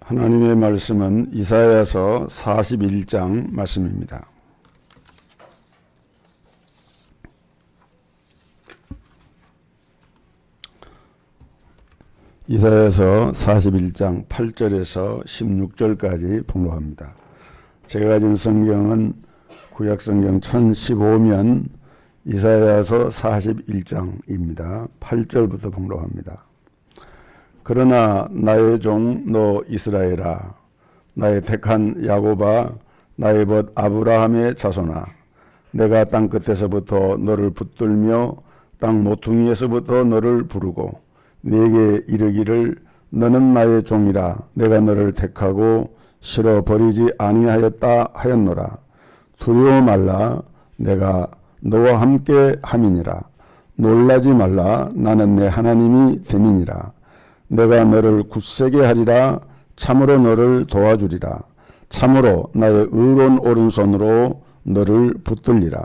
하나님의 말씀은 이사야서 41장 말씀입니다. 이사야서 41장 8절에서 16절까지 봉독합니다. 제가 가진 성경은 구약성경 1015면 이사야서 41장입니다. 8절부터 봉독합니다. 그러나 나의 종 너 이스라엘아, 나의 택한 야곱아, 나의 벗 아브라함의 자손아, 내가 땅 끝에서부터 너를 붙들며 땅 모퉁이에서부터 너를 부르고 네게 이르기를 너는 나의 종이라, 내가 너를 택하고 실어 버리지 아니하였다 하였노라. 두려워 말라, 내가 너와 함께 함이니라. 놀라지 말라, 나는 내 하나님이 됨이니라. 내가 너를 굳세게 하리라. 참으로 너를 도와주리라. 참으로 나의 의로운 오른손으로 너를 붙들리라.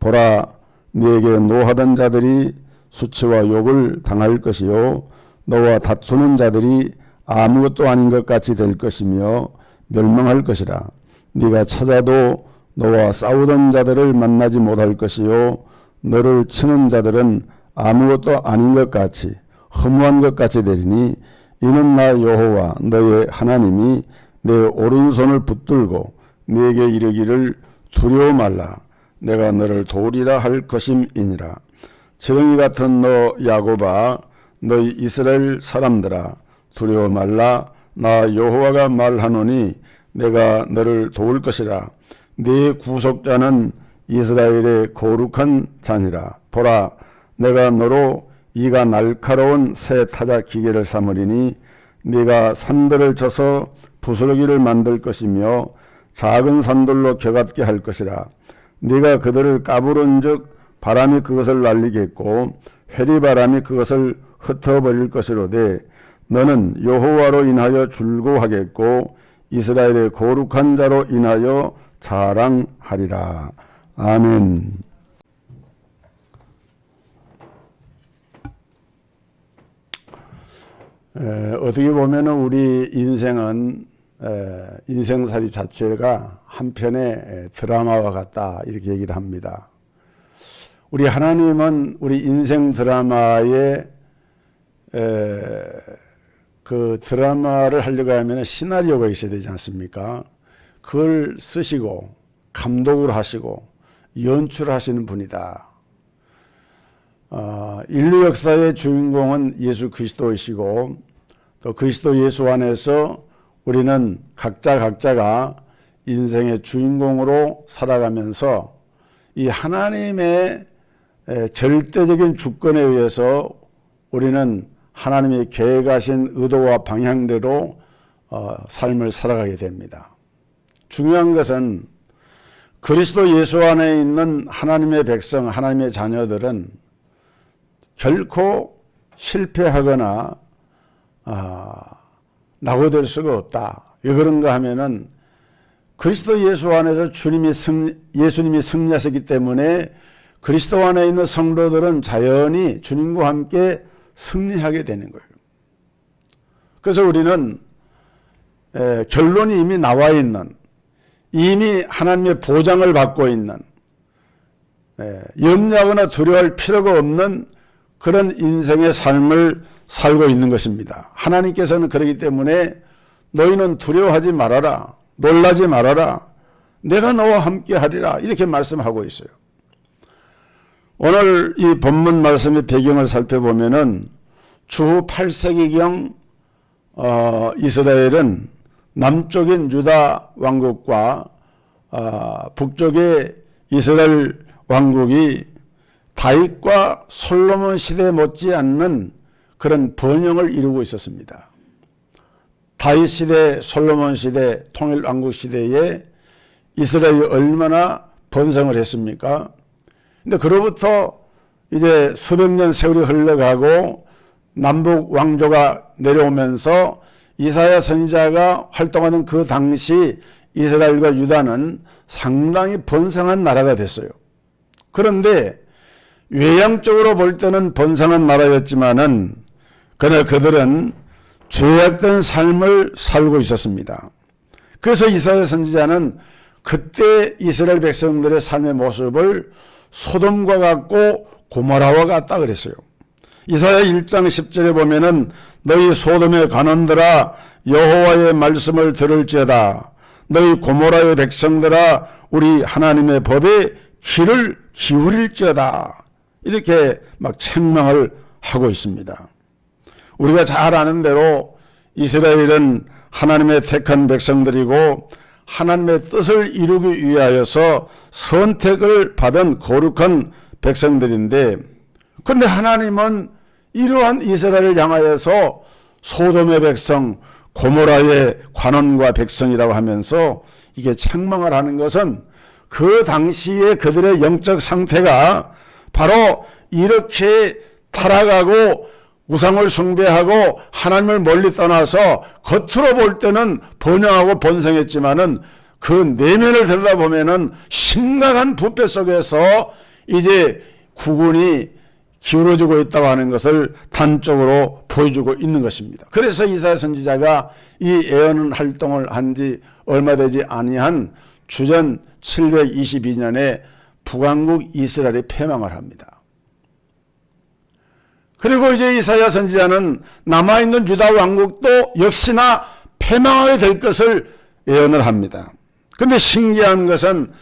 보라, 네게 노하던 자들이 수치와 욕을 당할 것이요, 너와 다투는 자들이 아무것도 아닌 것 같이 될 것이며 멸망할 것이라. 네가 찾아도 너와 싸우던 자들을 만나지 못할 것이요, 너를 치는 자들은 아무것도 아닌 것 같이 허무한 것 같이 되리니, 이는 나 여호와 너의 하나님이 내 오른손을 붙들고 네게 이르기를 두려워 말라, 내가 너를 도우리라 할 것임이니라. 지렁이 같은 너 야곱아, 너희 이스라엘 사람들아, 두려워 말라, 나 여호와가 말하노니 내가 너를 도울 것이라. 네 구속자는 이스라엘의 거룩한 자니라. 보라, 내가 너로 이가 날카로운 새 타자 기계를 삼으리니, 네가 산들을 쳐서 부스러기를 만들 것이며 작은 산들로 겨같게 할 것이라. 네가 그들을 까부른즉 바람이 그것을 날리겠고 회리바람이 그것을 흩어버릴 것이로되, 너는 여호와로 인하여 즐거워하겠고 이스라엘의 거룩한 자로 인하여 자랑하리라. 아멘. 어떻게 보면 우리 인생은 인생살이 자체가 한편의 드라마와 같다, 이렇게 얘기를 합니다. 우리 하나님은 우리 인생 드라마에 그 드라마를 하려고 하면 시나리오가 있어야 되지 않습니까? 그걸 쓰시고 감독을 하시고 연출하시는 분이다. 인류 역사의 주인공은 예수 그리스도이시고, 또 그리스도 예수 안에서 우리는 각자가 인생의 주인공으로 살아가면서 이 하나님의 절대적인 주권에 의해서 우리는 하나님이 계획하신 의도와 방향대로 삶을 살아가게 됩니다. 중요한 것은 그리스도 예수 안에 있는 하나님의 백성, 하나님의 자녀들은 결코 실패하거나 낙오될 수가 없다. 왜 그런가 하면은 그리스도 예수 안에서 예수님이 승리하셨기 때문에 그리스도 안에 있는 성도들은 자연히 주님과 함께 승리하게 되는 거예요. 그래서 우리는 결론이 이미 나와 있는, 이미 하나님의 보장을 받고 있는, 염려하거나 두려워할 필요가 없는 그런 인생의 삶을 살고 있는 것입니다. 하나님께서는 그렇기 때문에 너희는 두려워하지 말아라, 놀라지 말아라, 내가 너와 함께 하리라, 이렇게 말씀하고 있어요. 오늘 이 본문 말씀의 배경을 살펴보면은 주후 8세기경 이스라엘은 남쪽인 유다 왕국과 북쪽의 이스라엘 왕국이 다윗과 솔로몬 시대에 못지않는 그런 번영을 이루고 있었습니다. 다윗 시대, 솔로몬 시대, 통일왕국 시대에 이스라엘이 얼마나 번성을 했습니까? 근데 그로부터 이제 수백 년 세월이 흘러가고 남북 왕조가 내려오면서 이사야 선지자가 활동하는 그 당시 이스라엘과 유다는 상당히 번성한 나라가 됐어요. 그런데 외향적으로 볼 때는 번성한 나라였지만은 그러나 그들은 죄악된 삶을 살고 있었습니다. 그래서 이사야 선지자는 그때 이스라엘 백성들의 삶의 모습을 소돔과 같고 고모라와 같다 그랬어요. 이사야 1장 10절에 보면은 너희 소돔의 관원들아 여호와의 말씀을 들을지어다. 너희 고모라의 백성들아 우리 하나님의 법에 귀를 기울일지어다. 이렇게 막 책망을 하고 있습니다. 우리가 잘 아는 대로 이스라엘은 하나님의 택한 백성들이고 하나님의 뜻을 이루기 위하여서 선택을 받은 거룩한 백성들인데, 그런데 하나님은 이러한 이스라엘을 향하여서 소돔의 백성, 고모라의 관원과 백성이라고 하면서 이게 책망을 하는 것은 그 당시에 그들의 영적 상태가 바로 이렇게 타락하고 우상을 숭배하고 하나님을 멀리 떠나서 겉으로 볼 때는 번영하고 번성했지만은 그 내면을 들여다보면은 심각한 부패 속에서 이제 구군이 기울어지고 있다고 하는 것을 단적으로 보여주고 있는 것입니다. 그래서 이사야 선지자가 이 예언 활동을 한 지 얼마 되지 아니한 주전 722년에 북왕국 이스라엘이 패망을 합니다. 그리고 이제 이사야 선지자는 남아있는 유다 왕국도 역시나 패망하게 될 것을 예언을 합니다. 그런데 신기한 것은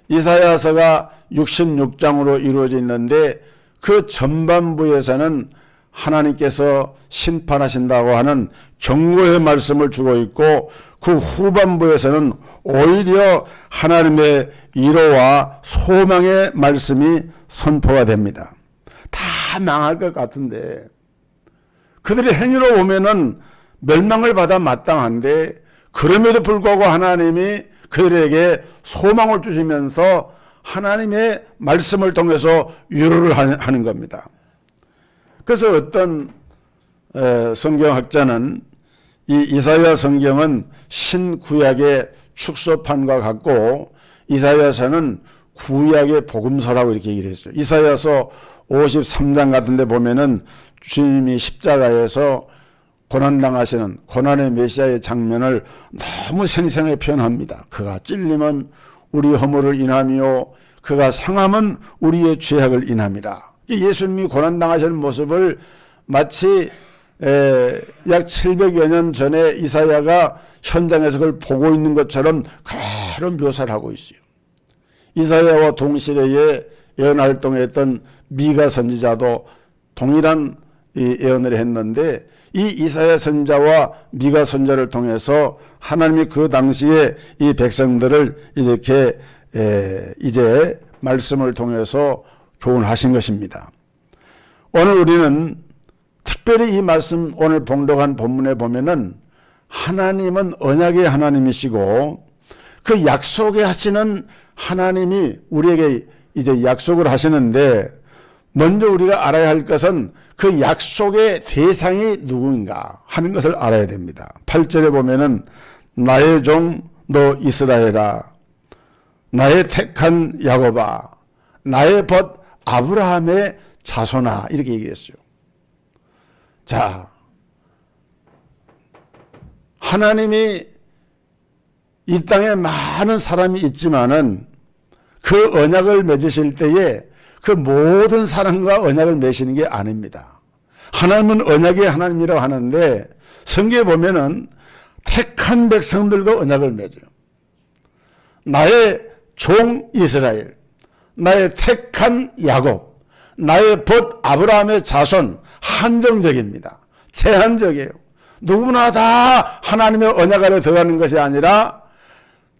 이사야서가 66장으로 이루어져 있는데 그 전반부에서는 하나님께서 심판하신다고 하는 경고의 말씀을 주고 있고, 그 후반부에서는 오히려 하나님의 위로와 소망의 말씀이 선포가 됩니다. 다 망할 것 같은데 그들의 행위로 보면은 멸망을 받아 마땅한데, 그럼에도 불구하고 하나님이 그들에게 소망을 주시면서 하나님의 말씀을 통해서 위로를 하는 겁니다. 그래서 어떤 성경학자는 이 이사야 성경은 신구약의 축소판과 같고 이사야서는 구약의 복음서라고 이렇게 얘기를 했어요. 이사야서 53장 같은 데 보면은 주님이 십자가에서 고난당하시는 고난의 메시아의 장면을 너무 생생하게 표현합니다. 그가 찔림은 우리 허물을 인함이요 그가 상함은 우리의 죄악을 인함이라. 예수님이 고난당하시는 모습을 마치 약 700여 년 전에 이사야가 현장에서 그걸 보고 있는 것처럼 그런 묘사를 하고 있어요. 이사야와 동시대에 예언 활동했던 미가 선지자도 동일한 예언을 했는데, 이 이사야 선지자와 미가 선지자를 통해서 하나님이 그 당시에 이 백성들을 이렇게 이제 말씀을 통해서 교훈하신 것입니다. 오늘 우리는 특별히 이 말씀 오늘 봉독한 본문에 보면은 하나님은 언약의 하나님이시고 그 약속에 하시는 하나님이 우리에게 이제 약속을 하시는데, 먼저 우리가 알아야 할 것은 그 약속의 대상이 누구인가 하는 것을 알아야 됩니다. 8절에 보면은 나의 종 너 이스라엘아, 나의 택한 야곱아, 나의 벗 아브라함의 자손아, 이렇게 얘기했어요. 자, 하나님이 이 땅에 많은 사람이 있지만은 그 언약을 맺으실 때에 그 모든 사람과 언약을 맺으시는 게 아닙니다. 하나님은 언약의 하나님이라고 하는데 성경에 보면은 택한 백성들과 언약을 맺어요. 나의 종 이스라엘, 나의 택한 야곱, 나의 벗 아브라함의 자손, 한정적입니다. 제한적이에요. 누구나 다 하나님의 언약 아래 들어가는 것이 아니라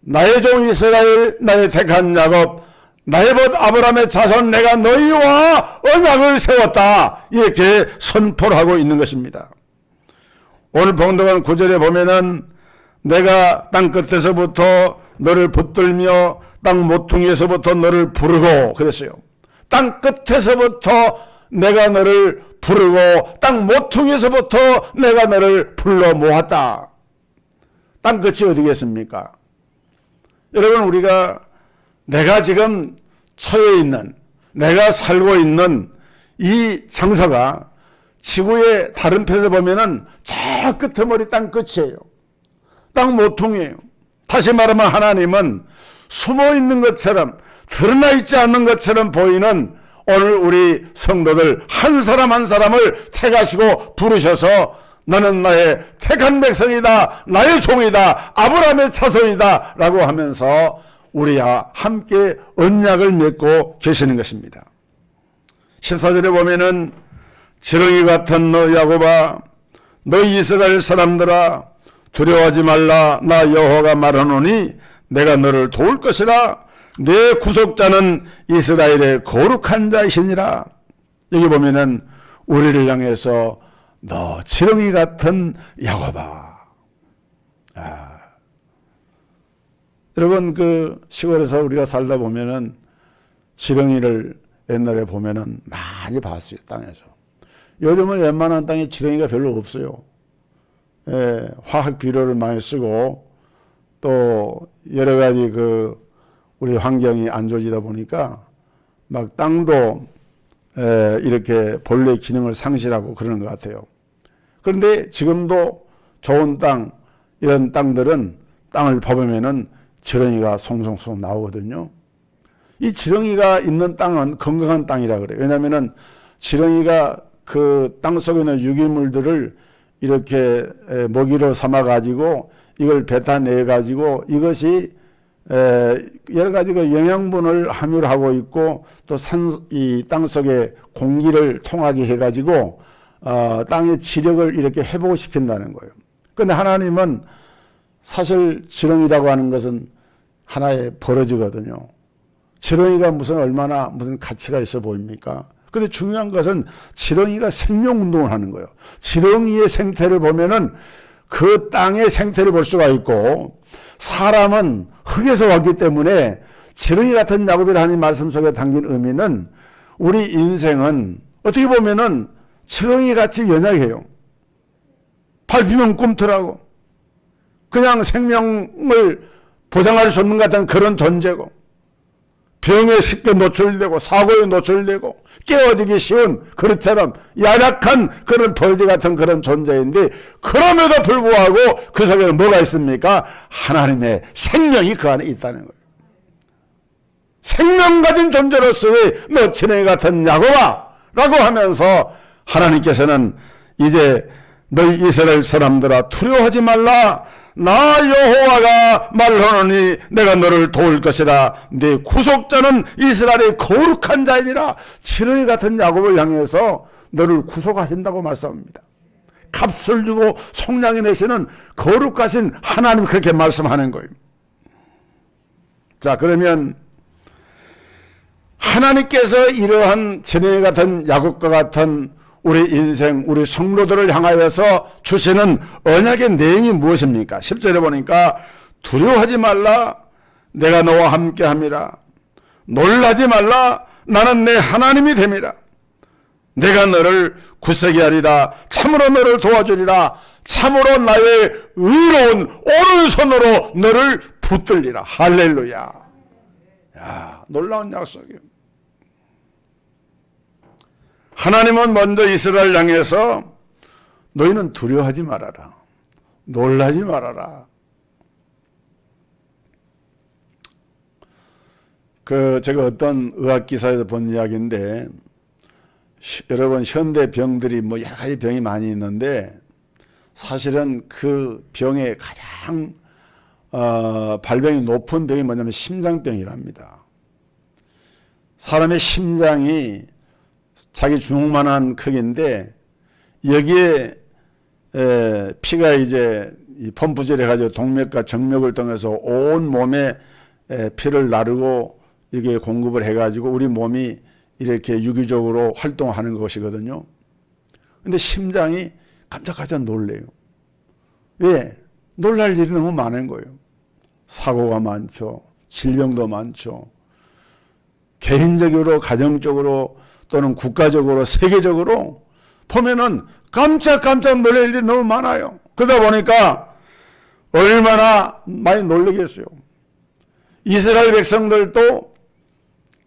나의 종 이스라엘, 나의 택한 야곱, 나의 벗 아브라함의 자손, 내가 너희와 언약을 세웠다, 이렇게 선포를 하고 있는 것입니다. 오늘 봉독한 9절에 보면은 내가 땅 끝에서부터 너를 붙들며 땅 모퉁이에서부터 너를 부르고 그랬어요. 땅 끝에서부터 내가 너를 부르고 땅 모퉁이에서부터 내가 너를 불러 모았다. 땅 끝이 어디겠습니까? 여러분, 우리가 내가 지금 처해 있는, 내가 살고 있는 이 장소가 지구의 다른 편에서 보면은 저 끄트머리 땅 끝이에요. 땅 모퉁이에요. 다시 말하면 하나님은 숨어 있는 것처럼, 드러나 있지 않는 것처럼 보이는 오늘 우리 성도들 한 사람 한 사람을 택하시고 부르셔서 나는 나의 택한 백성이다, 나의 종이다, 아브라함의 자손이다 라고 하면서 우리와 함께 언약을 맺고 계시는 것입니다. 14절에 보면은 지렁이 같은 너 야곱아, 너 이스라엘 사람들아, 두려워하지 말라. 나 여호와가 말하노니 내가 너를 도울 것이라. 내 구속자는 이스라엘의 거룩한 자이시니라. 여기 보면은 우리를 향해서 너 지렁이 같은 야곱아. 여러분, 그 시골에서 우리가 살다 보면은 지렁이를 옛날에 보면은 많이 봤어요, 땅에서. 요즘은 웬만한 땅에 지렁이가 별로 없어요. 화학 비료를 많이 쓰고 또 여러 가지 우리 환경이 안 좋아지다 보니까 막 땅도 이렇게 본래의 기능을 상실하고 그러는 것 같아요. 그런데 지금도 좋은 땅, 이런 땅들은 땅을 파보면은 지렁이가 송송송 나오거든요. 이 지렁이가 있는 땅은 건강한 땅이라 그래요. 왜냐하면은 지렁이가 그 땅 속에 있는 유기물들을 이렇게 먹이로 삼아 가지고 이걸 뱉어내 가지고 이것이 여러 가지 영양분을 함유하고 있고 또 이 땅 속에 공기를 통하게 해 가지고 땅의 지력을 이렇게 회복시킨다는 거예요. 그런데 하나님은 사실 지렁이라고 하는 것은 하나의 버러지거든요. 지렁이가 얼마나 무슨 가치가 있어 보입니까? 근데 중요한 것은 지렁이가 생명운동을 하는 거예요. 지렁이의 생태를 보면은 그 땅의 생태를 볼 수가 있고, 사람은 흙에서 왔기 때문에 지렁이 같은 야곱이라 하는 말씀 속에 담긴 의미는 우리 인생은 어떻게 보면은 지렁이 같이 연약해요. 밟히면 꿈틀하고 그냥 생명을 보장할 수 없는 것 같은 그런 존재고, 병에 쉽게 노출되고 사고에 노출되고 깨어지기 쉬운 그릇처럼 야약한 그런 벌지 같은 그런 존재인데, 그럼에도 불구하고 그 속에는 뭐가 있습니까? 하나님의 생명이 그 안에 있다는 거예요. 생명 가진 존재로서의 너 지렁이 같은 야곱아 라고 하면서 하나님께서는 이제 너희 이스라엘 사람들아 두려워하지 말라. 나 여호와가 말하노니 내가 너를 도울 것이라. 네 구속자는 이스라엘의 거룩한 자이니라. 지렁이 같은 야곱을 향해서 너를 구속하신다고 말씀합니다. 값을 주고 속량해 내시는 거룩하신 하나님, 그렇게 말씀하는 거예요. 자, 그러면 하나님께서 이러한 지렁이 같은 야곱과 같은 우리 인생, 우리 성도들을 향하여서 주시는 언약의 내용이 무엇입니까? 10절에 보니까 두려워하지 말라. 내가 너와 함께함이라. 놀라지 말라. 나는 내 하나님이 됨이라. 내가 너를 굳세게 하리라. 참으로 너를 도와주리라. 참으로 나의 의로운 오른손으로 너를 붙들리라. 할렐루야. 야, 놀라운 약속이에요. 하나님은 먼저 이스라엘 향해서 너희는 두려워하지 말아라. 놀라지 말아라. 제가 어떤 의학 기사에서 본 이야기인데, 여러분 현대 병들이 여러 가지 병이 많이 있는데 사실은 그 병의 가장 발병이 높은 병이 뭐냐면 심장병이랍니다. 사람의 심장이 자기 주먹만한 크기인데 여기에 피가 이제 펌프질 해가지고 동맥과 정맥을 통해서 온 몸에 피를 나르고 이렇게 공급을 해가지고 우리 몸이 이렇게 유기적으로 활동하는 것이거든요. 근데 심장이 깜짝깜짝 놀래요. 왜? 놀랄 일이 너무 많은 거예요. 사고가 많죠. 질병도 많죠. 개인적으로, 가정적으로 또는 국가적으로, 세계적으로 보면은 깜짝깜짝 놀랄 일이 너무 많아요. 그러다 보니까 얼마나 많이 놀라겠어요. 이스라엘 백성들도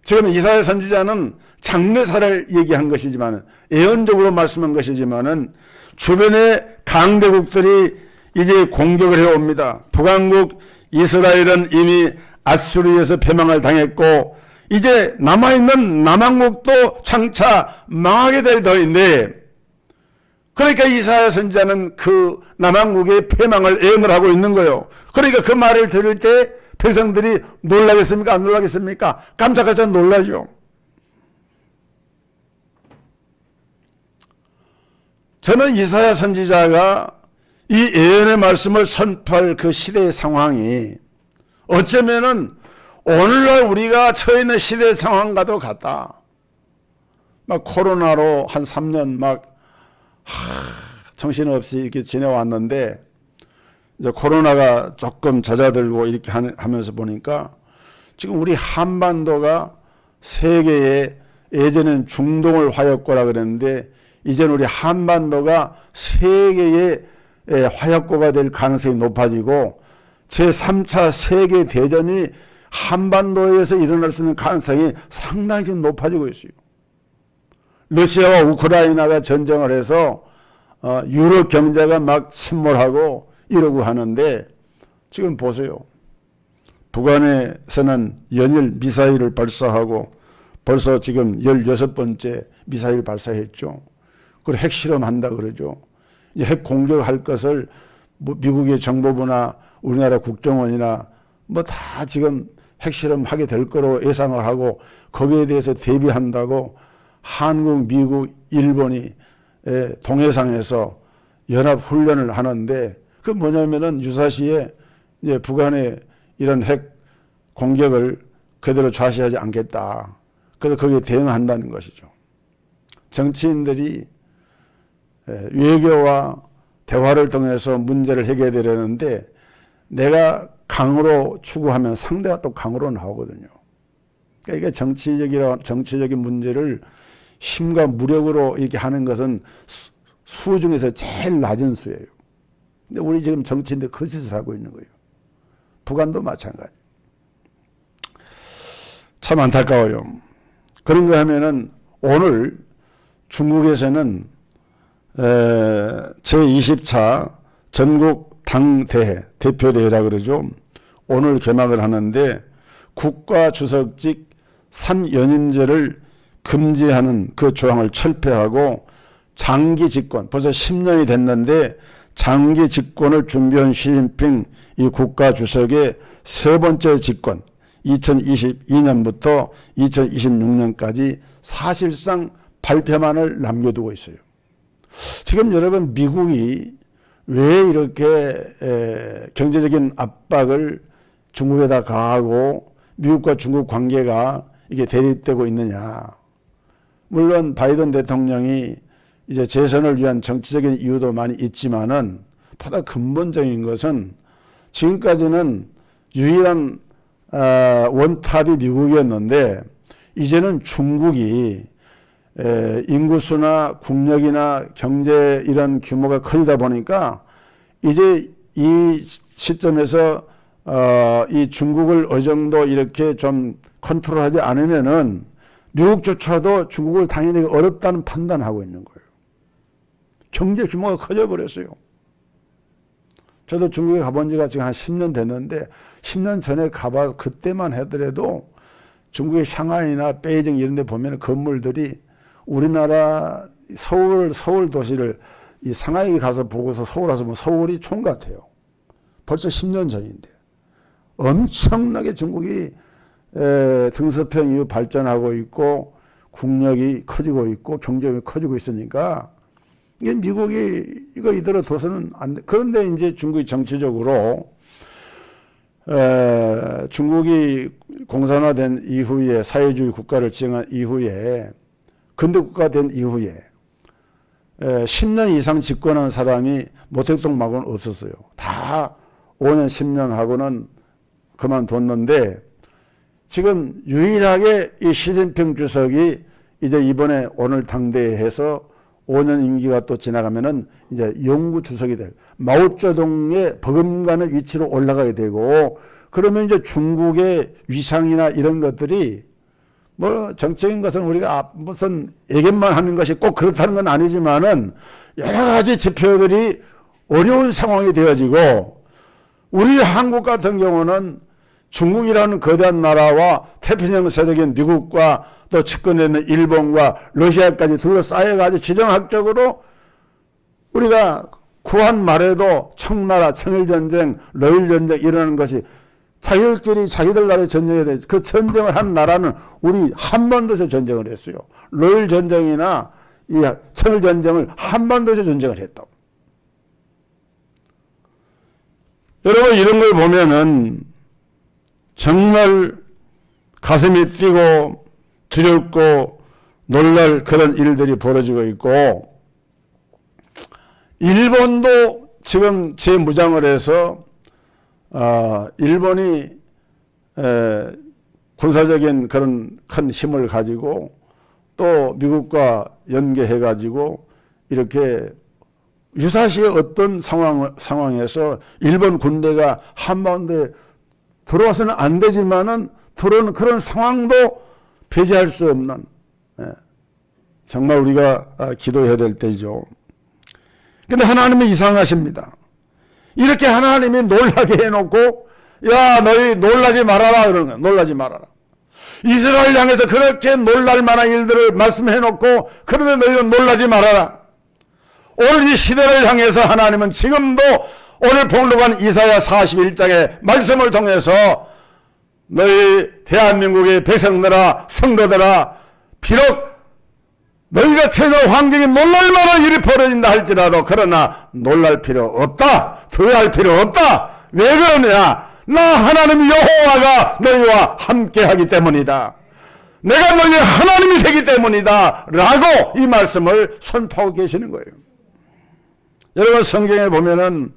지금 이사야 선지자는 장래사를 얘기한 것이지만, 예언적으로 말씀한 것이지만은 주변의 강대국들이 이제 공격을 해옵니다. 북왕국 이스라엘은 이미 아수르에서 패망을 당했고 이제 남아있는 남왕국도 장차 망하게 될 터인데, 그러니까 이사야 선지자는 그 남왕국의 패망을 예언을 하고 있는 거예요. 그러니까 그 말을 들을 때 백성들이 놀라겠습니까? 안 놀라겠습니까? 깜짝깜짝 놀라죠. 저는 이사야 선지자가 이 예언의 말씀을 선포할 그 시대의 상황이 어쩌면은 오늘날 우리가 처해 있는 시대의 상황과도 같다. 막 코로나로 한 3년 막 정신없이 이렇게 지내왔는데, 이제 코로나가 조금 잦아들고 이렇게 하면서 보니까 지금 우리 한반도가 세계의, 예전엔 중동을 화약고라 그랬는데 이제는 우리 한반도가 세계의 화약고가 될 가능성이 높아지고 제3차 세계대전이 한반도에서 일어날 수 있는 가능성이 상당히 지금 높아지고 있어요. 러시아와 우크라이나가 전쟁을 해서 유럽 경제가 막 침몰하고 이러고 하는데, 지금 보세요. 북한에서는 연일 미사일을 발사하고 벌써 지금 16번째 미사일 발사했죠. 그리고 핵실험한다 그러죠. 이제 핵 공격할 것을 뭐 미국의 정보부나 우리나라 국정원이나 뭐 다 지금 핵실험하게 될 거로 예상을 하고 거기에 대해서 대비한다고 한국, 미국, 일본이 동해상에서 연합훈련을 하는데, 그 뭐냐면은 유사시에 이제 북한의 이런 핵 공격을 그대로 좌시하지 않겠다. 그래서 거기에 대응한다는 것이죠. 정치인들이 외교와 대화를 통해서 문제를 해결되려는데 내가 강으로 추구하면 상대가 또 강으로 나오거든요. 그러니까 이게 정치적인 문제를 힘과 무력으로 이렇게 하는 것은 수 중에서 제일 낮은 수예요. 근데 우리 지금 정치인들 그 짓을 하고 있는 거예요. 북한도 마찬가지. 참 안타까워요. 그런가 하면은 오늘 중국에서는 제20차 전국 당대회, 대표대회라 그러죠. 오늘 개막을 하는데 국가주석직 3연임제를 금지하는 그 조항을 철폐하고 장기 집권, 벌써 10년이 됐는데 장기 집권을 준비한 시진핑 이 국가주석의 세 번째 집권, 2022년부터 2026년까지 사실상 발표만을 남겨두고 있어요. 지금 여러분, 미국이 왜 이렇게 경제적인 압박을 중국에다 가하고 미국과 중국 관계가 이게 대립되고 있느냐. 물론 바이든 대통령이 이제 재선을 위한 정치적인 이유도 많이 있지만은 보다 근본적인 것은 지금까지는 유일한 원탑이 미국이었는데 이제는 중국이 인구수나 국력이나 경제 이런 규모가 커지다 보니까 이제 이 시점에서 이 중국을 어느 정도 이렇게 좀 컨트롤하지 않으면은 미국조차도 중국을 당연히 어렵다는 판단하고 있는 거예요. 경제 규모가 커져 버렸어요. 저도 중국에 가본 지가 지금 한 10년 됐는데 10년 전에 가봐 그때만 하더라도 중국의 샹하이나 베이징 이런 데 보면 건물들이 우리나라 서울 도시를 이 상하이 가서 보고서 서울 와서 보면 서울이 총 같아요. 벌써 10년 전인데. 엄청나게 중국이 등서평 이후 발전하고 있고 국력이 커지고 있고 경제력이 커지고 있으니까 이게 미국이 이거 이대로 둬서는 안 돼. 그런데 이제 중국이 정치적으로 중국이 공산화된 이후에 사회주의 국가를 지정한 이후에 근대국가 된 이후에 10년 이상 집권한 사람이 모택동 말고는 없었어요. 다 5년 10년 하고는 그만뒀는데 지금 유일하게 이 시진핑 주석이 이제 이번에 오늘 당대회에서 5년 임기가 또 지나가면은 이제 영구 주석이 될 마오쩌둥의 버금가는 위치로 올라가게 되고 그러면 이제 중국의 위상이나 이런 것들이 뭐 정적인 것은 우리가 무슨 예견만 하는 것이 꼭 그렇다는 건 아니지만은 여러 가지 지표들이 어려운 상황이 되어지고, 우리 한국 같은 경우는 중국이라는 거대한 나라와 태평양 세력인 미국과 또 측근에 있는 일본과 러시아까지 둘러싸여가지고 지정학적으로 우리가 구한 말에도 청나라, 청일전쟁, 러일전쟁 일어나는 것이 자기들끼리 자기들 나라의 전쟁에 대해서 그 전쟁을 한 나라는 우리 한반도에서 전쟁을 했어요. 러일전쟁이나 이 청일전쟁을 한반도에서 전쟁을 했다고. 여러분, 이런 걸 보면은 정말 가슴이 뛰고 두렵고 놀랄 그런 일들이 벌어지고 있고, 일본도 지금 재무장을 해서 일본이 군사적인 그런 큰 힘을 가지고 또 미국과 연계해 가지고 이렇게 유사시의 어떤 상황에서 일본 군대가 한반도에 들어와서는 안 되지만은 들어오는 그런 상황도 배제할 수 없는, 정말 우리가 기도해야 될 때죠. 근데 하나님은 이상하십니다. 이렇게 하나님이 놀라게 해놓고, 야, 너희 놀라지 말아라, 그러는 거야. 놀라지 말아라. 이스라엘 향해서 그렇게 놀랄 만한 일들을 말씀해놓고, 그런데 너희는 놀라지 말아라. 오늘 이 시대를 향해서 하나님은 지금도 오늘 봉독한 이사야 41장의 말씀을 통해서 너희 대한민국의 백성들아, 성도들아, 비록 너희가 처한 환경이 놀랄 만한 일이 벌어진다 할지라도 그러나 놀랄 필요 없다. 두려워할 필요 없다. 왜 그러냐? 나 하나님 여호와가 너희와 함께하기 때문이다. 내가 너희의 하나님이 되기 때문이다. 라고 이 말씀을 선포하고 계시는 거예요. 여러분, 성경에 보면은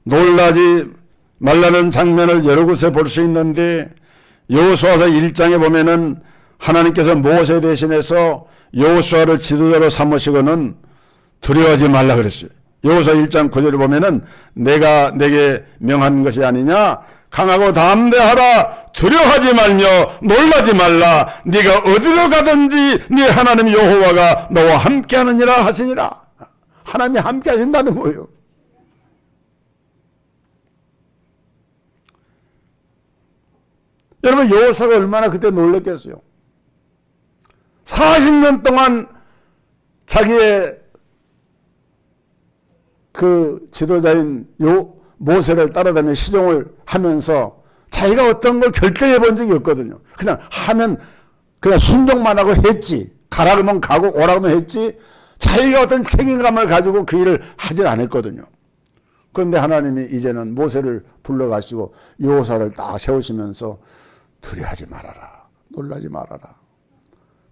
놀라지 말라는 장면을 여러 곳에 볼 수 있는데, 여호수아서 1장에 보면은 하나님께서 모세 대신해서 여호수아를 지도자로 삼으시고는 두려워하지 말라 그랬어요. 여호수아 1장 9절에 보면은 내가 내게 명한 것이 아니냐, 강하고 담대하라, 두려워하지 말며 놀라지 말라, 네가 어디로 가든지 네 하나님 여호와가 너와 함께하느니라 하시니라. 하나님이 함께 하신다는 거예요. 여러분, 여호수아가 얼마나 그때 놀랐겠어요. 40년 동안 자기의 그 지도자인 모세를 따라다니며 시종을 하면서 자기가 어떤 걸 결정해 본 적이 없거든요. 그냥 하면 그냥 순종만 하고 했지. 가라 그러면 가고 오라 그러면 했지. 자기가 어떤 책임감을 가지고 그 일을 하질 않았거든요. 그런데 하나님이 이제는 모세를 불러가시고 여호수아를 딱 세우시면서 두려워하지 말아라. 놀라지 말아라.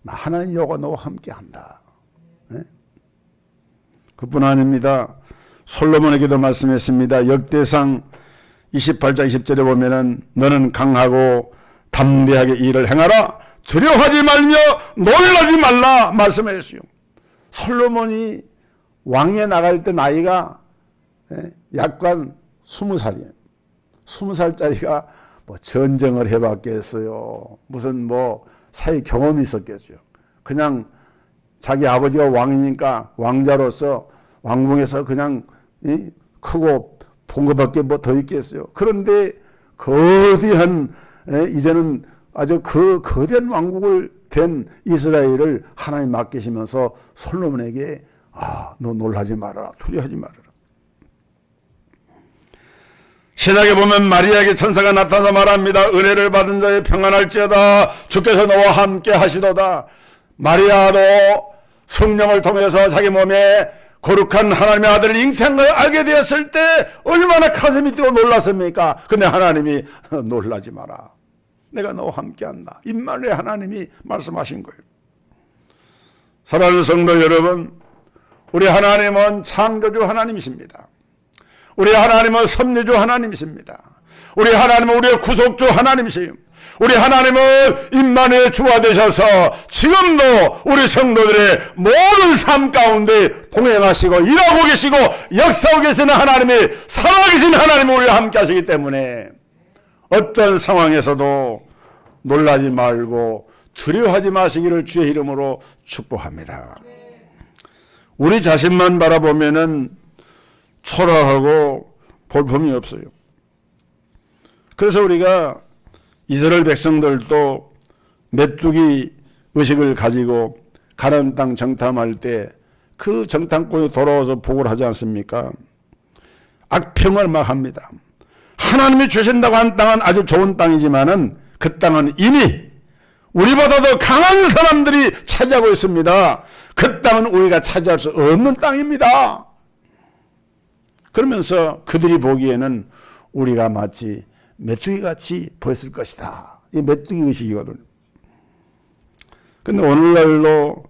나 하나님 여호와 너와 함께한다. 네? 그뿐 아닙니다. 솔로몬에게도 말씀했습니다. 역대상 28장 20절에 보면은 너는 강하고 담대하게 일을 행하라. 두려워하지 말며 놀라지 말라 말씀하셨어요. 솔로몬이 왕에 나갈 때 나이가 약간 20살이에요. 20살짜리가 뭐 전쟁을 해봤겠어요. 무슨 뭐 사회 경험이 있었겠죠. 그냥 자기 아버지가 왕이니까 왕자로서 왕궁에서 그냥 크고 본 것밖에 뭐 더 있겠어요. 그런데 거대한 이제는 아주 그 거대한 왕국을 된 이스라엘을 하나님 맡기시면서 솔로몬에게 너 놀라지 말아라. 두려워하지 말아라. 신약에 보면 마리아에게 천사가 나타나서 말합니다. 은혜를 받은 자의 평안할지어다. 주께서 너와 함께 하시도다. 마리아도 성령을 통해서 자기 몸에 거룩한 하나님의 아들을 잉태한 걸 알게 되었을 때 얼마나 가슴이 뛰고 놀랐습니까? 근데 하나님이 놀라지 마라. 내가 너와 함께한다. 임마누엘 하나님이 말씀하신 거예요. 사랑하는 성도 여러분, 우리 하나님은 창조주 하나님이십니다. 우리 하나님은 섭리주 하나님이십니다. 우리 하나님은 우리의 구속주 하나님이세요. 우리 하나님은 임마누엘 주가 되셔서 지금도 우리 성도들의 모든 삶 가운데 동행하시고 일하고 계시고 역사하고 계시는 하나님이 살아계신 하나님이 우리와 함께 하시기 때문에 어떤 상황에서도 놀라지 말고 두려워하지 마시기를 주의 이름으로 축복합니다. 우리 자신만 바라보면은 초라하고 볼품이 없어요. 그래서 우리가 이스라엘 백성들도 메뚜기 의식을 가지고 가나안 땅 정탐할 때 그 정탐꾼이 돌아와서 보고를 하지 않습니까? 악평을 막 합니다. 하나님이 주신다고 한 땅은 아주 좋은 땅이지만은 그 땅은 이미 우리보다 더 강한 사람들이 차지하고 있습니다. 그 땅은 우리가 차지할 수 없는 땅입니다. 그러면서 그들이 보기에는 우리가 마치 메뚜기같이 보였을 것이다. 이 메뚜기 의식이거든요. 근데 오늘날로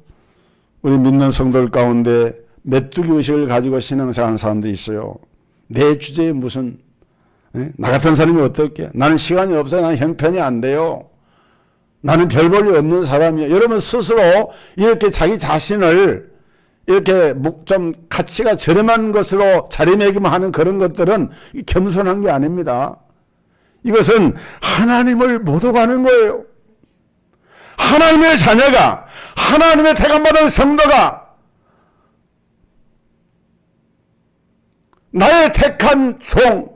우리 믿는 성도들 가운데 메뚜기 의식을 가지고 신앙생활하는 사람들이 있어요. 내 주제에 무슨 나 같은 사람이 어떻게? 나는 시간이 없어요. 나는 형편이 안 돼요. 나는 별 볼 일 없는 사람이에요. 여러분 스스로 이렇게 자기 자신을 이렇게 좀 가치가 저렴한 것으로 자리매김하는 그런 것들은 겸손한 게 아닙니다. 이것은 하나님을 못 오가는 거예요. 하나님의 자녀가, 하나님의 택함받은 성도가 나의 택한 종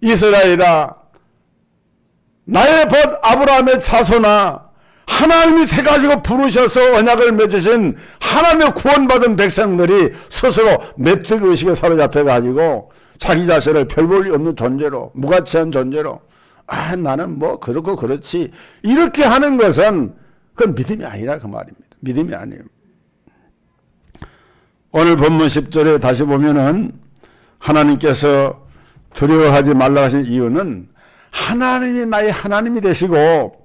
이스라엘아, 나의 벗 아브라함의 자손아, 하나님이 택하시고 부르셔서 언약을 맺으신 하나님의 구원받은 백성들이 스스로 메뚜기 의식에 사로잡혀가지고 자기 자신을 별 볼 일 없는 존재로, 무가치한 존재로, 나는 뭐 그렇고 그렇지, 이렇게 하는 것은 그건 믿음이 아니라 그 말입니다. 믿음이 아니에요. 오늘 본문 10절에 다시 보면은 하나님께서 두려워하지 말라 하신 이유는 하나님이 나의 하나님이 되시고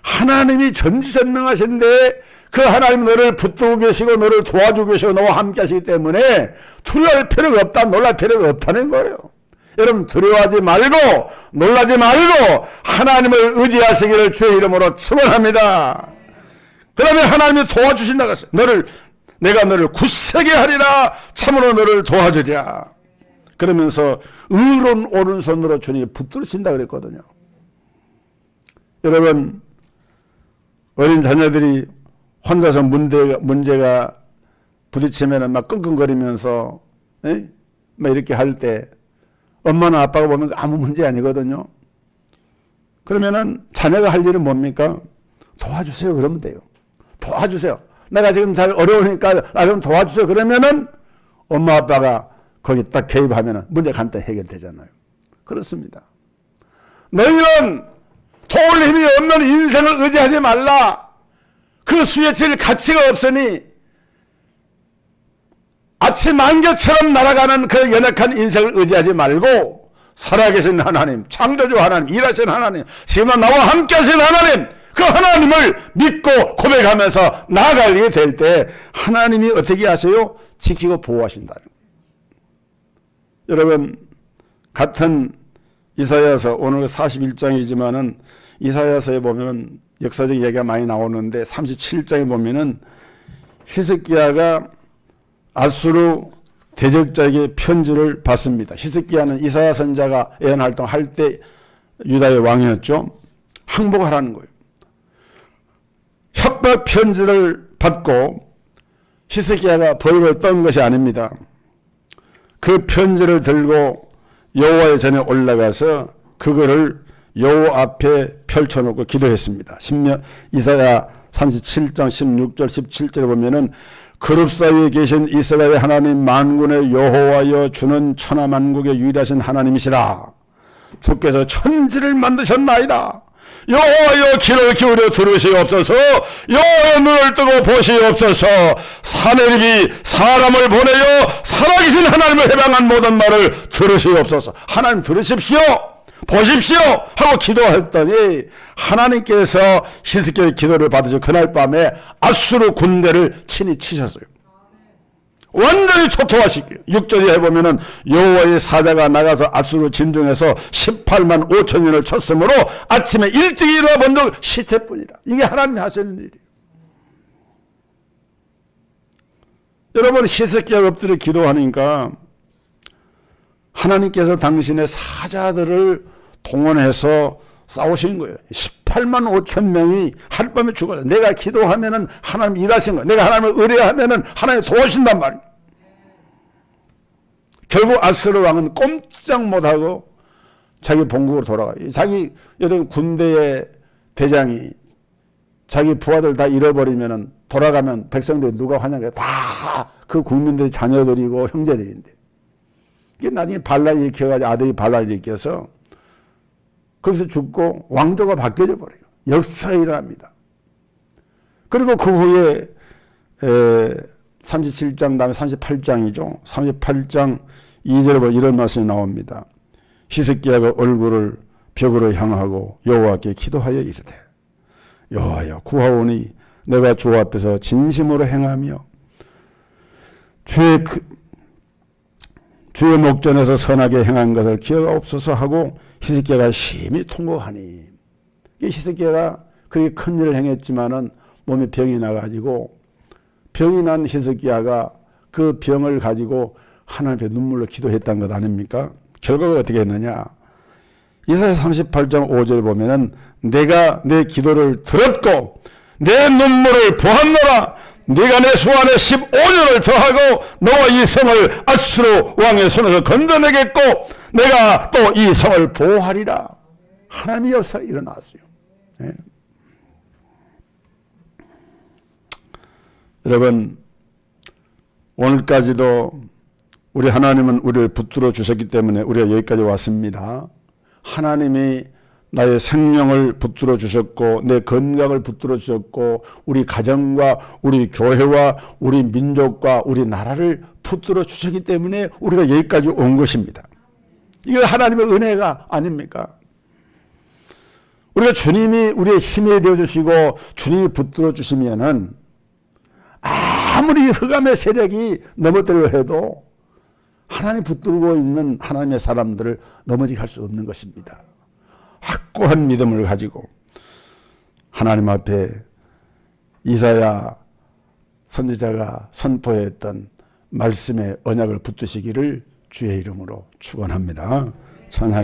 하나님이 전지전능하신데 그 하나님 너를 붙들고 계시고 너를 도와주고 계시고 너와 함께 하시기 때문에 두려워할 필요가 없다, 놀랄 필요가 없다는 거예요. 여러분 두려워하지 말고 놀라지 말고 하나님을 의지하시기를 주의 이름으로 축원합니다. 그러면 하나님이 도와주신다고 했어요. 내가 너를 굳세게 하리라. 참으로 너를 도와주랴. 그러면서 의로운 오른손으로 주님이 붙들으신다 그랬거든요. 여러분 어린 자녀들이 혼자서 문제가 부딪히면 막 끙끙거리면서 막 이렇게 할 때 엄마나 아빠가 보면 아무 문제 아니거든요. 그러면은 자녀가 할 일은 뭡니까? 도와주세요 그러면 돼요. 도와주세요. 내가 지금 잘 어려우니까 나 좀 도와주세요. 그러면은 엄마 아빠가 거기 딱 개입하면은 문제 간단히 해결되잖아요. 그렇습니다. 너희는 도울 힘이 없는 인생을 의지하지 말라. 그 수에 칠 가치가 없으니 아침 안개처럼 날아가는 그 연약한 인생을 의지하지 말고 살아계신 하나님, 창조주 하나님, 일하신 하나님, 지금 나와 함께 하신 하나님, 그 하나님을 믿고 고백하면서 나아가게 될 때 하나님이 어떻게 하세요? 지키고 보호하신다. 여러분 같은 이사야서 오늘 41장이지만은 이사야서에 보면은 역사적 얘기가 많이 나오는데 37장에 보면은 히스기야가 아수르 대적자에게 편지를 받습니다. 히스기야는 이사야 선자가 예언 활동할 때 유다의 왕이었죠. 항복하라는 거예요. 협박 편지를 받고 히스기야가 벌벌 떤 것이 아닙니다. 그 편지를 들고 여호와의 전에 올라가서 그거를 여호와 앞에 펼쳐놓고 기도했습니다. 이사야 37장 16절 17절에 보면은 그룹 사이에 계신 이스라엘 하나님 만군의 여호와여 주는 천하만국의 유일하신 하나님이시라. 주께서 천지를 만드셨나이다. 여호와여 귀를 기울여 들으시옵소서. 여호와여 눈을 뜨고 보시옵소서. 사내립이 사람을 보내어 살아계신 하나님을 해방한 모든 말을 들으시옵소서. 하나님 들으십시오. 보십시오 하고 기도했더니 하나님께서 히스기야의 기도를 받으셔 그날 밤에 아수르 군대를 친히 치셨어요. 완전히 초토화시켜요. 6절에 해보면은 여호와의 사자가 나가서 아수르 진중에서 18만 5천 년을 쳤으므로 아침에 일찍 일어나 본 적 시체뿐이라. 이게 하나님이 하시는 일이에요. 여러분 히스기야가 엎드려 기도하니까 하나님께서 당신의 사자들을 동원해서 싸우신 거예요. 8만 5천 명이 하룻밤에 죽어요. 내가 기도하면은 하나님 일하신 거예요. 내가 하나님을 의뢰하면은 하나님 도와주신단 말이에요. 결국 아스르 왕은 꼼짝 못하고 자기 본국으로 돌아가요. 자기 여러 군대의 대장이 자기 부하들 다 잃어버리면은 돌아가면 백성들이 누가 환영해? 다 그 국민들의 자녀들이고 형제들인데. 이게 나중에 반란이 일으켜가지고 아들이 반란이 일으켜서 거기서 죽고 왕조가 바뀌어져 버려요. 역사가 일어납니다. 그리고 그 후에 37장 다음에 38장이죠. 38장 2절에 보면 이런 말씀이 나옵니다. 히스기야가 얼굴을 벽으로 향하고 여호와께 기도하여 이르되 여호와여 구하오니 내가 주 앞에서 진심으로 행하며 주의 목전에서 선하게 행한 것을 기억하옵소서 하고 히스기야가 심히 통곡하니 히스기야가 그렇게 큰 일을 행했지만은 몸에 병이 나가지고 병이 난 히스기야가 그 병을 가지고 하나님 앞에 눈물로 기도했다는 것 아닙니까? 결과가 어떻게 했느냐? 이사야 38장 5절에 보면은 내가 내 기도를 들었고 내 눈물을 보았노라. 네가 내 수완에 15년을 더하고 너와 이 성을 아수르 왕의 손에서 건져내겠고 내가 또 이 성을 보호하리라. 하나님의 역사가 일어났어요. 네. 여러분 오늘까지도 우리 하나님은 우리를 붙들어 주셨기 때문에 우리가 여기까지 왔습니다. 하나님이 나의 생명을 붙들어 주셨고 내 건강을 붙들어 주셨고 우리 가정과 우리 교회와 우리 민족과 우리 나라를 붙들어 주셨기 때문에 우리가 여기까지 온 것입니다. 이거 하나님의 은혜가 아닙니까? 우리가 주님이 우리의 힘이 되어 주시고 주님이 붙들어 주시면은 아무리 흑암의 세력이 넘어뜨려 해도 하나님 붙들고 있는 하나님의 사람들을 넘어지게 할 수 없는 것입니다. 확고한 믿음을 가지고 하나님 앞에 이사야 선지자가 선포했던 말씀의 언약을 붙드시기를 주의 이름으로 축원합니다. 찬양